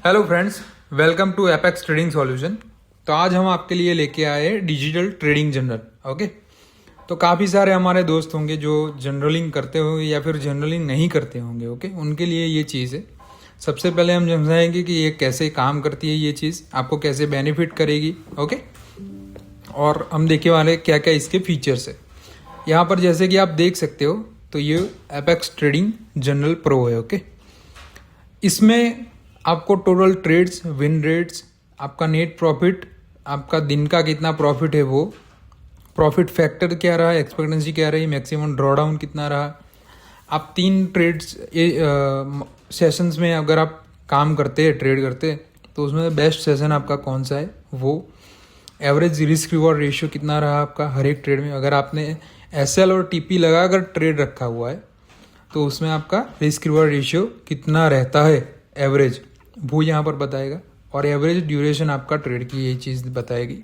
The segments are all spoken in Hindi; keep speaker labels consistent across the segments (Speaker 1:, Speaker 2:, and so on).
Speaker 1: Hello friends, welcome to Apex Trading Solution. तो आज हम आपके लिए लेके आए डिजिटल ट्रेडिंग जनरल। ओके, तो काफ़ी सारे हमारे दोस्त होंगे जो जनरलिंग करते होंगे या फिर जनरलिंग नहीं करते होंगे। ओके, उनके लिए ये चीज़ है। सबसे पहले हम समझाएंगे कि ये कैसे काम करती है, ये चीज़ आपको कैसे बेनिफिट करेगी। ओके, और हम देखने वाले क्या क्या इसके फीचर्स है। यहाँ पर जैसे कि आप देख सकते हो तो ये एपेक्स ट्रेडिंग जनरल प्रो है। ओके, इसमें आपको टोटल ट्रेड्स, विन रेट्स, आपका नेट प्रॉफिट, आपका दिन का कितना प्रॉफिट है, वो प्रॉफिट फैक्टर क्या रहा, एक्सपेक्टेंसी क्या रही, मैक्सिमम ड्रॉडाउन कितना रहा, आप 3 ट्रेड्स सेशंस में अगर आप काम करते हैं, ट्रेड करते हैं, तो उसमें बेस्ट सेशन आपका कौन सा है, वो एवरेज रिस्क रिवॉर्ड रेशियो कितना रहा आपका हर एक ट्रेड में। अगर आपने SL और TP लगा कर ट्रेड रखा हुआ है तो उसमें आपका रिस्क रिवॉर्ड रेशियो कितना रहता है एवरेज, वो यहाँ पर बताएगा। और एवरेज ड्यूरेशन आपका ट्रेड की ये चीज़ बताएगी।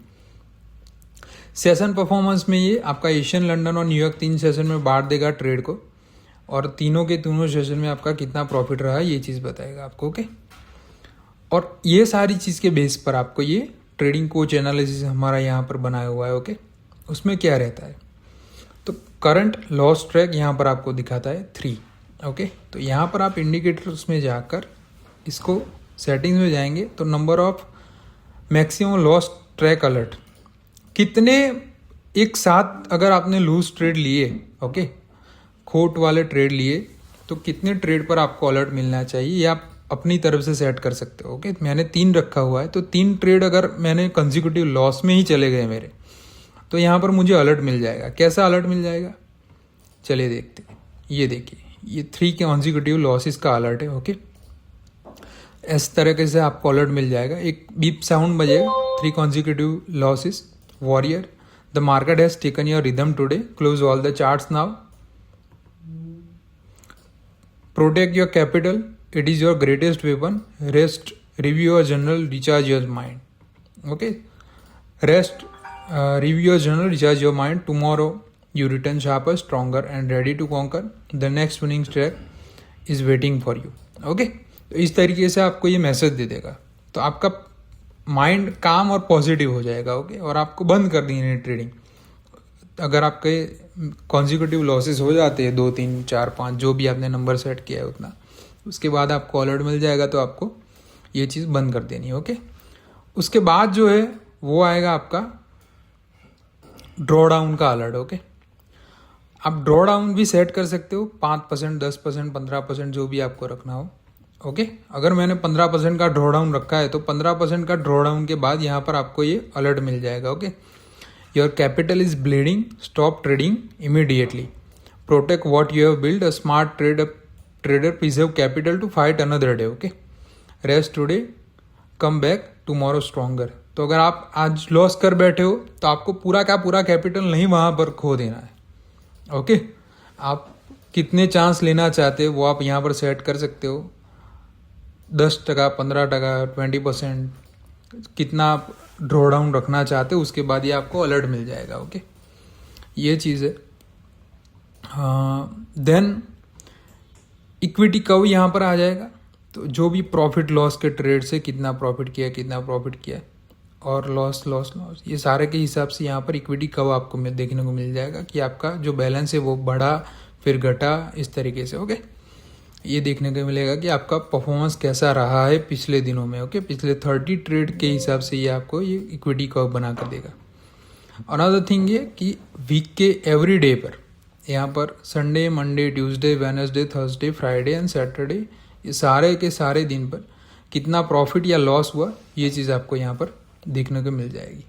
Speaker 1: सेशन परफॉर्मेंस में ये आपका एशियन, लंदन और न्यूयॉर्क 3 सेशन में बांट देगा ट्रेड को, और तीनों के तीनों सेशन में आपका कितना प्रॉफिट रहा ये चीज़ बताएगा आपको। ओके, और ये सारी चीज़ के बेस पर आपको ये ट्रेडिंग कोच एनालिसिस हमारा यहाँ पर बनाया हुआ है। ओके, उसमें क्या रहता है, तो करंट लॉस ट्रैक यहाँ पर आपको दिखाता है 3। ओके, तो यहाँ पर आप इंडिकेटर्स में जाकर इसको सेटिंग्स में जाएंगे तो number of maximum loss track alert, कितने एक साथ अगर आपने लूज ट्रेड लिए, ओके, खोट वाले ट्रेड लिए, तो कितने ट्रेड पर आपको अलर्ट मिलना चाहिए ये आप अपनी तरफ से सेट कर सकते हो। ओके, मैंने 3 रखा हुआ है, तो 3 ट्रेड अगर मैंने कंसेक्यूटिव लॉस में ही चले गए मेरे, तो यहाँ पर मुझे अलर्ट मिल जाएगा। कैसा अलर्ट मिल जाएगा, चलिए देखते हैं। ये देखिए, ये 3 के कंसेक्यूटिव लॉसेस का अलर्ट है। ओके, इस तरीके से आपको अलर्ट मिल जाएगा। एक बीप साउंड बजेगा, 3 consecutive losses, warrior, the market has taken your rhythm today, close all the charts now, protect your capital, it is your greatest weapon, rest, review your journal, recharge your mind. Okay, rest, review your journal, recharge your mind, tomorrow you return sharper, stronger and ready to conquer, the next winning track is waiting for you. Okay, तो इस तरीके से आपको ये मैसेज दे देगा, तो आपका माइंड काम और पॉजिटिव हो जाएगा। ओके, और आपको बंद कर दी है ट्रेडिंग। अगर आपके कॉन्जिक्यूटिव लॉसेस हो जाते हैं 2, 3, 4, 5 जो भी आपने नंबर सेट किया है उतना, उसके बाद आपको अलर्ट मिल जाएगा, तो आपको ये चीज़ बंद कर देनी है। ओके, उसके बाद जो है वो आएगा आपका ड्रॉ डाउन का अलर्ट। ओके, आप ड्रॉ डाउन भी सेट कर सकते हो, 5%, 10%, 15% जो भी आपको रखना हो। ओके, अगर मैंने 15% का ड्रॉ डाउन रखा है तो 15% का ड्रॉ डाउन के बाद यहाँ पर आपको ये अलर्ट मिल जाएगा। Okay, your capital is bleeding, stop trading immediately, protect what you have build, a smart trader preserve capital to fight another day. Okay, rest today, come back tomorrow stronger. तो अगर आप आज लॉस कर बैठे हो तो आपको पूरा का पूरा कैपिटल नहीं वहाँ पर खो देना है। ओके, आप कितने चांस लेना चाहते हो वो आप यहाँ पर सेट कर सकते हो, 10%, 15%, 20%, कितना आप ड्रॉ डाउन रखना चाहते हो, उसके बाद ये आपको अलर्ट मिल जाएगा। ओके, ये चीज़ है। देन इक्विटी कर्व यहाँ पर आ जाएगा, तो जो भी प्रॉफिट लॉस के ट्रेड से कितना प्रॉफिट किया और लॉस, ये सारे के हिसाब से यहाँ पर इक्विटी कर्व आपको देखने को मिल जाएगा कि आपका जो बैलेंस है वो बढ़ा फिर घटा, इस तरीके से। ओके, ये देखने को मिलेगा कि आपका परफॉर्मेंस कैसा रहा है पिछले दिनों में। ओके, पिछले 30 ट्रेड के हिसाब से ये आपको ये इक्विटी कर्व बना कर देगा। अनदर थिंग ये कि वीक के एवरी डे पर यहाँ पर Sunday, Monday, Tuesday, Wednesday, Thursday, Friday and Saturday, ये सारे के सारे दिन पर कितना प्रॉफिट या लॉस हुआ ये चीज़ आपको यहाँ पर देखने को मिल जाएगी।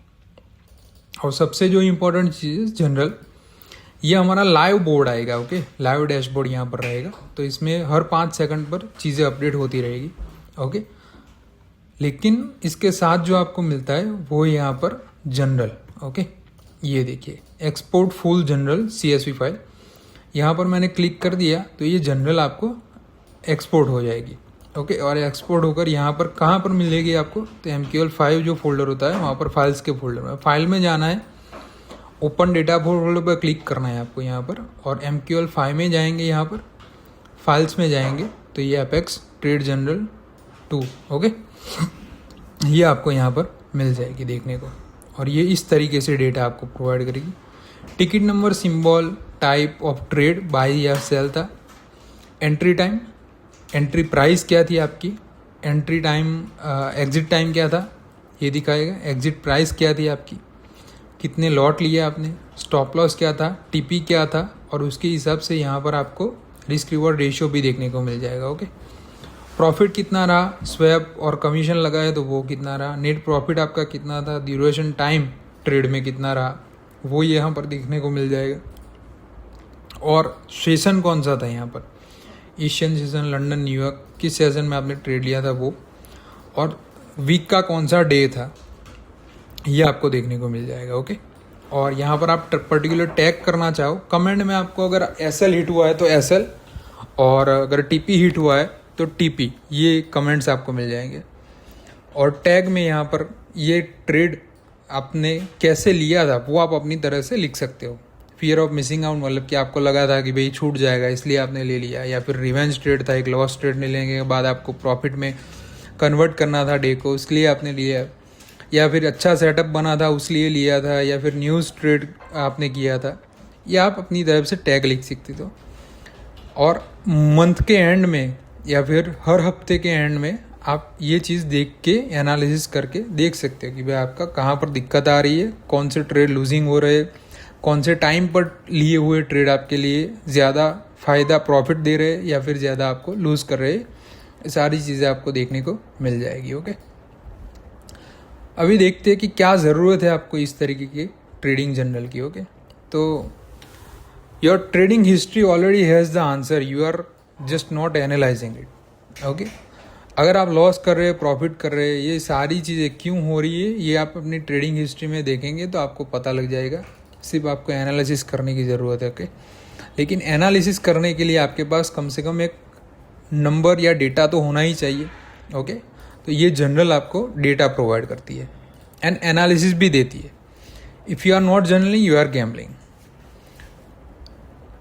Speaker 1: और सबसे जो इम्पोर्टेंट चीज़ जनरल, ये हमारा लाइव बोर्ड आएगा। ओके, लाइव डैशबोर्ड यहाँ पर रहेगा, तो इसमें हर 5 सेकंड पर चीज़ें अपडेट होती रहेगी। ओके, लेकिन इसके साथ जो आपको मिलता है वो यहाँ पर जनरल। ओके, ये देखिए, export full general CSV file, यहाँ पर मैंने क्लिक कर दिया तो ये जनरल आपको एक्सपोर्ट हो जाएगी। ओके, और एक्सपोर्ट होकर यहाँ पर कहाँ पर मिलेगी आपको, तो MQL 5 जो फोल्डर होता है वहाँ पर फाइल्स के फोल्डर में फाइल में जाना है, ओपन डेटा फोल्डर पर क्लिक करना है आपको यहाँ पर, और MQL 5 में जाएंगे, यहाँ पर फाइल्स में जाएंगे तो ये एपेक्स ट्रेड जनरल 2। ओके, ये आपको यहाँ पर मिल जाएगी देखने को, और ये इस तरीके से डेटा आपको प्रोवाइड करेगी। Ticket number, symbol, type of trade, by या सेल था, एंट्री टाइम, एंट्री प्राइस क्या थी आपकी, एंट्री टाइम, एग्जिट टाइम क्या था ये दिखाएगा, एग्जिट प्राइस क्या थी आपकी, कितने लॉट लिए आपने, स्टॉप लॉस क्या था, टीपी क्या था, और उसके हिसाब से यहाँ पर आपको रिस्क रिवॉर्ड रेशियो भी देखने को मिल जाएगा। ओके, प्रॉफिट कितना रहा, स्वैप और कमीशन लगाए तो वो कितना रहा, नेट प्रॉफिट आपका कितना था, ड्यूरेशन टाइम ट्रेड में कितना रहा, वो यहाँ पर देखने को मिल जाएगा। और सेशन कौन सा था यहाँ पर, एशियन सेशन, लंदन, न्यूयॉर्क, किस सेशन में आपने ट्रेड लिया था वो, और वीक का कौन सा डे था, ये आपको देखने को मिल जाएगा। ओके, और यहाँ पर आप पर्टिकुलर टैग करना चाहो, कमेंट में आपको अगर एसएल हिट हुआ है तो एसएल, और अगर टीपी हिट हुआ है तो टीपी, ये कमेंट्स आपको मिल जाएंगे। और टैग में यहाँ पर ये ट्रेड आपने कैसे लिया था वो आप अपनी तरह से लिख सकते हो। फियर ऑफ मिसिंग आउट, मतलब कि आपको लगा था कि भाई छूट जाएगा इसलिए आपने ले लिया, या फिर रिवेंज ट्रेड था, एक लॉस ट्रेड ने लेने के बाद आपको प्रॉफिट में कन्वर्ट करना था डे को, इसलिए आपने लिया, या फिर अच्छा सेटअप बना था उसलिए लिया था, या फिर न्यूज़ ट्रेड आपने किया था, या आप अपनी तरफ से टैग लिख सकते हो। और मंथ के एंड में या फिर हर हफ्ते के एंड में आप ये चीज़ देख के एनालिसिस करके देख सकते हो कि भाई आपका कहाँ पर दिक्कत आ रही है, कौन से ट्रेड लूजिंग हो रहे, कौन से टाइम पर लिए हुए ट्रेड आपके लिए ज़्यादा फ़ायदा प्रॉफिट दे रहे या फिर ज़्यादा आपको लूज़ कर रहे, सारी चीज़ें आपको देखने को मिल जाएगी। ओके, अभी देखते हैं कि क्या ज़रूरत है आपको इस तरीके की ट्रेडिंग जर्नल की। ओके, तो your trading history already has the answer, you are just not analyzing it. Okay, अगर आप लॉस कर रहे हैं, प्रॉफिट कर रहे हैं, ये सारी चीज़ें क्यों हो रही है ये आप अपनी ट्रेडिंग हिस्ट्री में देखेंगे तो आपको पता लग जाएगा। सिर्फ आपको एनालिसिस करने की ज़रूरत है। ओके, लेकिन एनालिसिस करने के लिए आपके पास कम से कम एक नंबर या डेटा तो होना ही चाहिए। ओके, तो ये जनरल आपको डेटा प्रोवाइड करती है एंड एनालिसिस भी देती है। If you are not journaling you are gambling.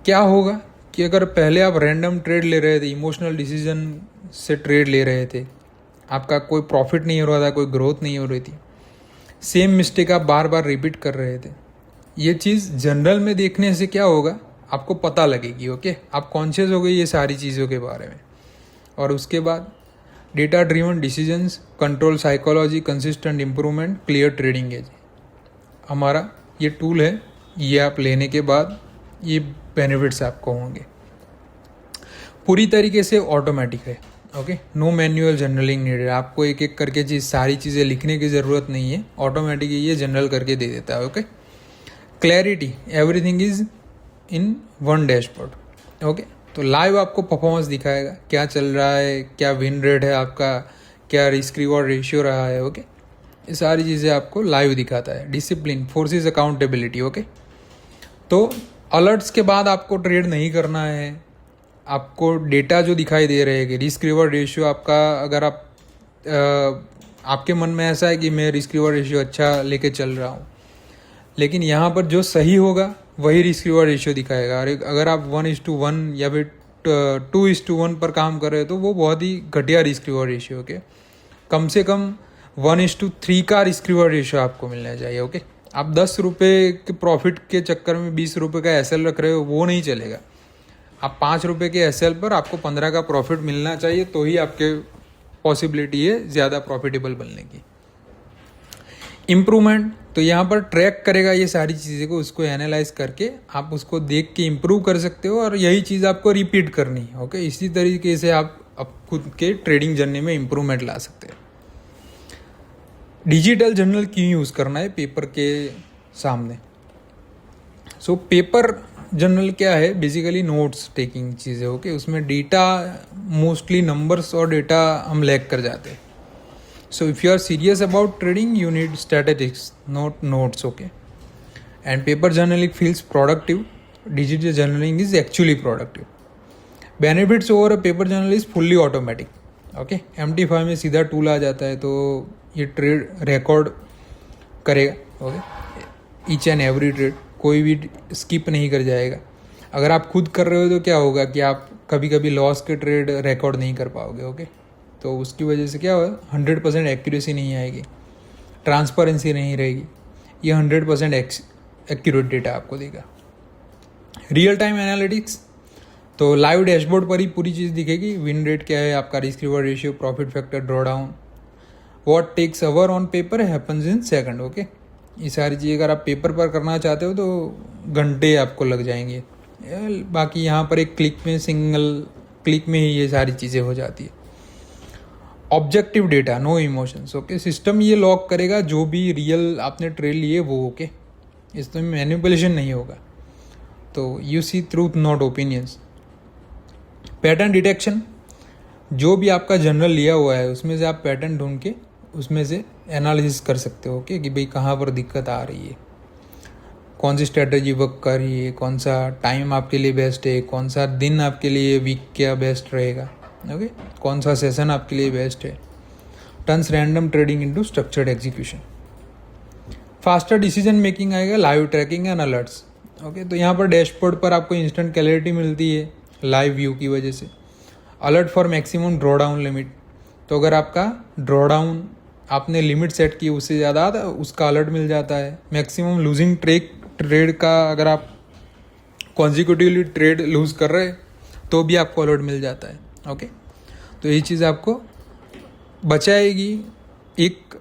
Speaker 1: क्या होगा कि अगर पहले आप रैंडम ट्रेड ले रहे थे, इमोशनल डिसीजन से ट्रेड ले रहे थे, आपका कोई प्रॉफिट नहीं हो रहा था, कोई ग्रोथ नहीं हो रही थी, सेम मिस्टेक आप बार बार रिपीट कर रहे थे, ये चीज़ जनरल में देखने से क्या होगा आपको पता लगेगी। ओके, आप कॉन्शियस हो गए ये सारी चीज़ों के बारे में। और उसके बाद data driven decisions, control psychology, consistent improvement, clear trading edge, हमारा ये टूल है। ये आप लेने के बाद ये बेनिफिट्स आपको होंगे। पूरी तरीके से ऑटोमेटिक है। Okay, no manual journaling needed, आपको एक एक करके सारी चीज़ें लिखने की ज़रूरत नहीं है, ऑटोमेटिक ये जनरल करके दे देता है। Okay, clarity, everything is in one dashboard. Okay, तो लाइव आपको परफॉर्मेंस दिखाएगा, क्या चल रहा है, क्या विन रेट है आपका, क्या रिस्क रिवॉर्ड रेशियो रहा है। ओके, ये सारी चीज़ें आपको लाइव दिखाता है। Discipline, forces accountability. ओके, तो अलर्ट्स के बाद आपको ट्रेड नहीं करना है, आपको डेटा जो दिखाई दे रहे हैं कि रिस्क रिवॉर्ड रेशियो आपका, अगर आप आपके मन में ऐसा है कि मैं रिस्क रिवॉर्ड रेशियो अच्छा लेके चल रहा हूँ, लेकिन यहाँ पर जो सही होगा वही रिस्क रिवॉर्ड रेशियो दिखाएगा। और अगर आप 1:1 या फिर 2:1 पर काम कर रहे हो तो वो बहुत ही घटिया रिस्क रिवॉर्ड रेशियो। ओके, कम से कम 1:3 का रिस्क रिवॉर्ड रेशियो आपको मिलना चाहिए। ओके, आप 10 रुपये के प्रॉफिट के चक्कर में 20 रुपये का एसएल रख रहे हो, वो नहीं चलेगा। आप 5 रुपये के एसएल पर आपको 15 का प्रॉफिट मिलना चाहिए, तो ही आपके पॉसिबिलिटी है ज़्यादा प्रॉफिटेबल बनने की। इम्प्रूवमेंट, तो यहाँ पर ट्रैक करेगा ये सारी चीज़ें को, उसको एनालाइज करके आप उसको देख के इम्प्रूव कर सकते हो, और यही चीज़ आपको रिपीट करनी है। ओके, इसी तरीके से आप खुद के ट्रेडिंग जर्नी में इम्प्रूवमेंट ला सकते हैं। डिजिटल जर्नल क्यों यूज़ करना है पेपर के सामने? सो पेपर जर्नल क्या है, बेसिकली नोट्स टेकिंग चीज़ें। ओके, उसमें डेटा मोस्टली नंबर्स और डेटा हम लैग कर जाते हैं। So if you are serious about trading, you need statistics, not notes. Okay, and paper journaling feels productive. Digital journaling is actually productive. Benefits over a paper journal is fully automatic. Okay, MT5 में सीधा टूल आ जाता है, तो ये ट्रेड रिकॉर्ड करेगा। Okay, each and every trade, कोई भी स्किप नहीं कर जाएगा। अगर आप खुद कर रहे हो तो क्या होगा कि आप कभी कभी लॉस के ट्रेड रिकॉर्ड नहीं कर पाओगे। ओके, तो उसकी वजह से क्या होगा, 100% एक्यूरेसी नहीं आएगी, ट्रांसपेरेंसी नहीं रहेगी, ये 100% एक्यूरेट डेटा आपको देगा। रियल टाइम एनालिटिक्स, तो लाइव डैशबोर्ड पर ही पूरी चीज़ दिखेगी, विन रेट क्या है आपका, risk reward ratio, profit factor, drawdown, what takes hour on paper happens in second. Okay, ये सारी चीज़ अगर आप पेपर पर करना चाहते हो तो घंटे आपको लग जाएंगे, बाकी यहाँ पर एक क्लिक में, सिंगल क्लिक में ही ये सारी चीज़ें हो जाती है। Objective data, no emotions. Okay, system ये लॉक करेगा जो भी रियल आपने ट्रेड लिए वो। ओके, इसमें मैनिपुलेशन नहीं होगा। तो you see truth not opinions. Pattern detection, जो भी आपका जनरल लिया हुआ है उसमें से आप पैटर्न ढूंढ के उसमें से एनालिसिस कर सकते हो। ओके, कि भाई कहाँ पर दिक्कत आ रही है, कौन सी स्ट्रेटजी वर्क कर रही है, कौन सा टाइम आपके लिए बेस्ट है, कौन सा दिन आपके लिए वीक क्या बेस्ट रहेगा। ओके, कौन सा सेशन आपके लिए बेस्ट है। Turns random trading into structured execution. Faster decision making आएगा, live tracking and alerts. Okay, तो यहाँ पर डैशबोर्ड पर आपको इंस्टेंट क्लैरिटी मिलती है लाइव व्यू की वजह से। Alert for maximum drawdown limit, तो अगर आपका ड्रॉडाउन आपने लिमिट सेट की उससे ज़्यादा तो उसका अलर्ट मिल जाता है। मैक्सिमम लूजिंग ट्रेड का, अगर आप कॉन्जिक्यूटिवली ट्रेड लूज़ कर रहे तो भी आपको अलर्ट मिल जाता है। ओके, तो ये चीज़ आपको बचाएगी एक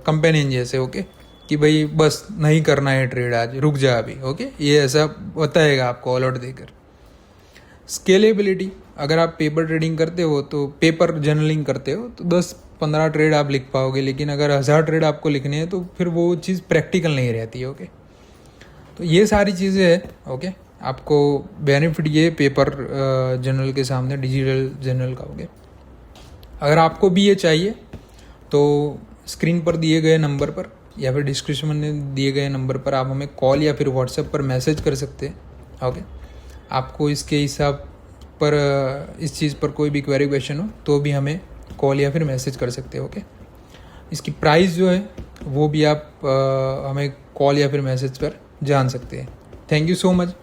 Speaker 1: कंपेनियन जैसे। ओके, कि भाई बस नहीं करना है ट्रेड आज, रुक जा अभी। ओके, ये ऐसा बताएगा आपको अलर्ट देकर। स्केलेबिलिटी, अगर आप पेपर ट्रेडिंग करते हो तो पेपर जर्नलिंग करते हो तो 10-15 ट्रेड आप लिख पाओगे, लेकिन अगर 1000 ट्रेड आपको लिखने हैं तो फिर वो चीज़ प्रैक्टिकल नहीं रहती है। ओके, तो ये सारी चीज़ें हैं। ओके, आपको बेनिफिट ये पेपर जर्नल के सामने डिजिटल जर्नल का। ओके, अगर आपको भी ये चाहिए तो स्क्रीन पर दिए गए नंबर पर या फिर डिस्क्रिप्शन में दिए गए नंबर पर आप हमें कॉल या फिर व्हाट्सएप पर मैसेज कर सकते हैं। ओके, आपको इसके हिसाब पर इस चीज़ पर कोई भी क्वेरी क्वेश्चन हो तो भी हमें कॉल या फिर मैसेज कर सकते हो। ओके, इसकी प्राइस जो है वो भी आप हमें कॉल या फिर मैसेज पर जान सकते हैं। Thank you so much.